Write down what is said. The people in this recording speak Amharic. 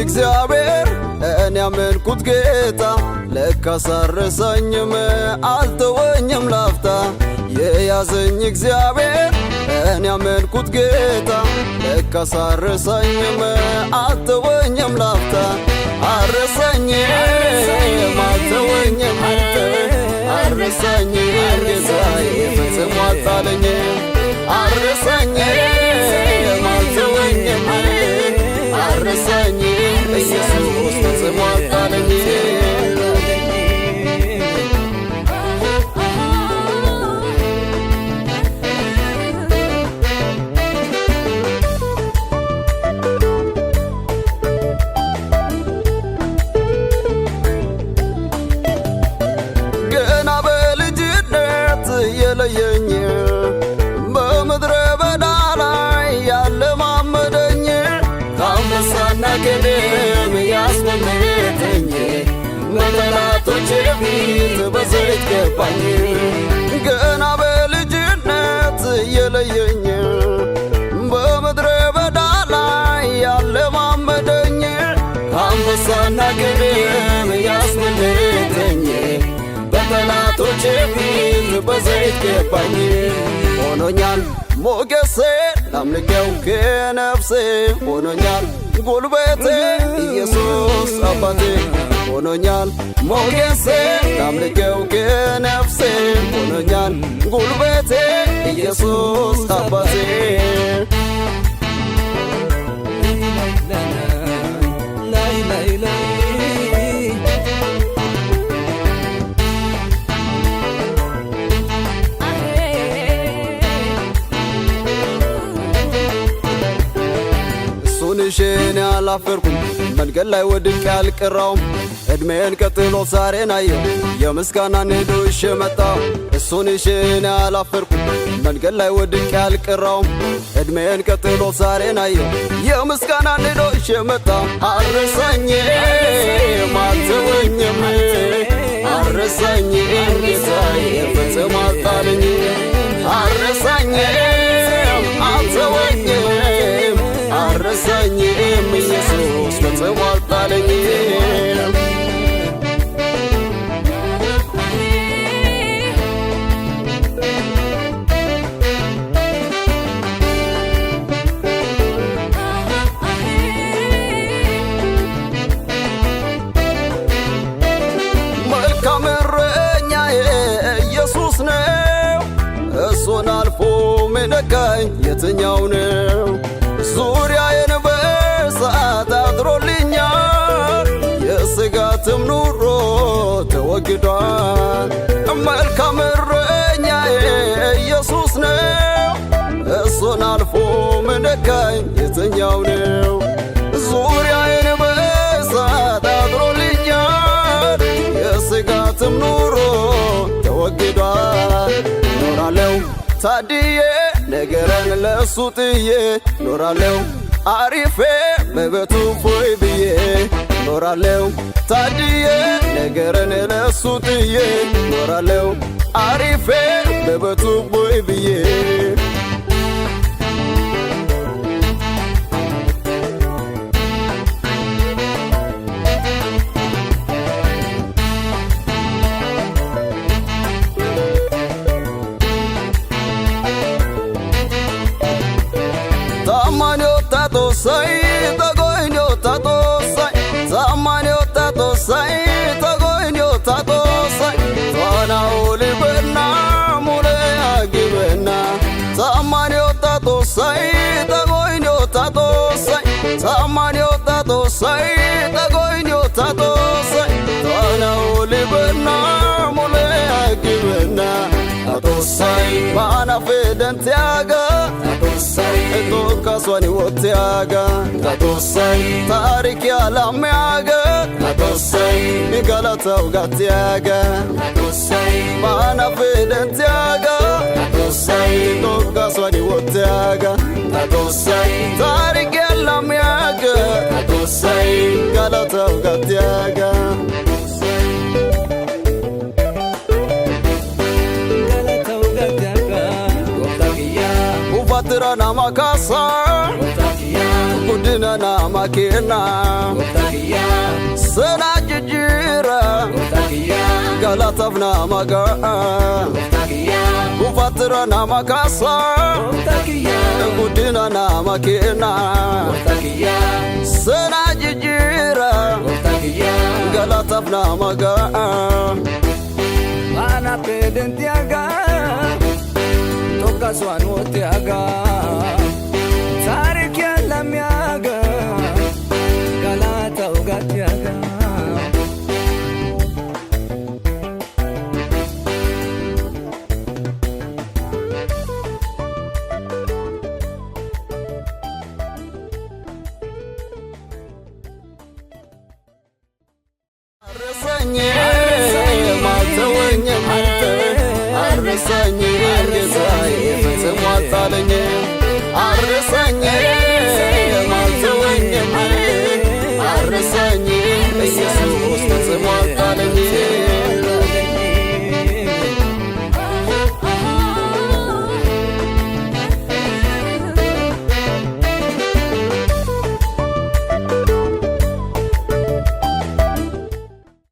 እግዚአብሔር እኔ ያመንኩት ጌታ ለካስ አረሳኝም አልተወኝም ላፍታ የያዘኝ እግዚአብሔር እኔ ያመንኩት ጌታ ለካስ አረሳኝም አልተወኝም ላፍታ አረሳኝም አልተወኝም አረሳኝም ጌታዬ ፈጽሞ አልጣለኝም አረሳኝም አልተወኝም አረሳኝም ኢየሱስ ፈጽሞ አልጣለኝም ገና በልጅነት የለየኝ በምድረ በዳ ላይ ያለማመደኝ ከአንበሳና ከድብ ያስመለጠኝ በጠላቶቼ ፊት በዘይት ገባኝ ገና በልጅነት የለየኝ በምድረ በዳ ላይ ያለማመደኝ ከአንበሳና ከድብ ያስመለጠኝ በጠላቶቼ ፊት በዘይት ገባኝ ሆኖኛል ሞገሴ ላምልከው ከነፍሴ ሆኖኛል ጉልበቴ ኢየሱስ አባቴ ሆኖኛል ሞገሴ ላምልከው ከነፍሴ ሆኖኛል ጉልበቴ ኢየሱስ አባቴ እኔ አላፈርኩም መንገድ ላይ ወድቄ አልቀራውም እድሜን ቀጥሎ ዛሬን አየሁ የምስጋናን ሄዶሽ መጣሁ እሱን እኔ አላፈርኩም መንገድ ላይ ወድቄ አልቀራውም እድሜን ቀጥሎ ዛሬን አየሁ የምስጋናን ሄዶሽ መጣሁ አረሳኝም አልተወኝም አረሳኝም ጌታዬ ፈጽሞ አልጣለኝም አረሳኝም አልተወኝም አረሳኝም ኢየሱስ ፈጽሞ አልጣለኝም መልካም እረኛዬ ኢየሱስ ነው እሱን አልፎ ሚነካኝ የትኛው ነው ዙሪያዬን በእሳት አድሮልኛል የስጋትም ኑሮ ተወግዷል መልካም እረኛዬ ኢየሱስ ነው እሱን አልፎ ሚነካኝ የትኛው ነው ዙሪያዬን በእሳት አድሮልኛል የስጋትም ኑሮ ተወግዷል ኖራለሁ ታድዬ ነገረን ለሱ ጥዬ ኖራለሁ አሪፌ በቤቱ ፎይ ብዬ ኖራለሁ ታድዬ ነገረን ለሱ ጥዬ ኖራለሁ አሪፌ በቤቱ ፎይ ብዬ Sai tagoinyo tatosai zamanyo tatosai tagoinyo tatosai wana olibenna mule agibenna zamanyo tatosai tagoinyo tatosai zamanyo tatosai tagoinyo tatosai wana olibenna mule agibenna tatosai mana fedentiaga tatosai kaswani wotiaga tatosai tariki alamiaga tatosai galata ugatiaga tatosai mana fedentiaga tatosai kaswani wotiaga tatosai tariki alamiaga tatosai galata ugatiaga Ufatira namakasa ጉድነና ማኬና ጎፍታክያ ሰናጅጅራ ጎፍታክያ ገላተፍና ማጋ ጎፍታክያ ጉፋትረና ማካሳ ጎፍታክያ ጉድነና ማኬና ጎፍታክያ ሰናጅጅራ ጎፍታክያ ገላተፍና ማጋ Mana pedentiaga Toka swanwotiaga Tarik ya lamiaga Galata ugatiaga Arresanye, arresanye,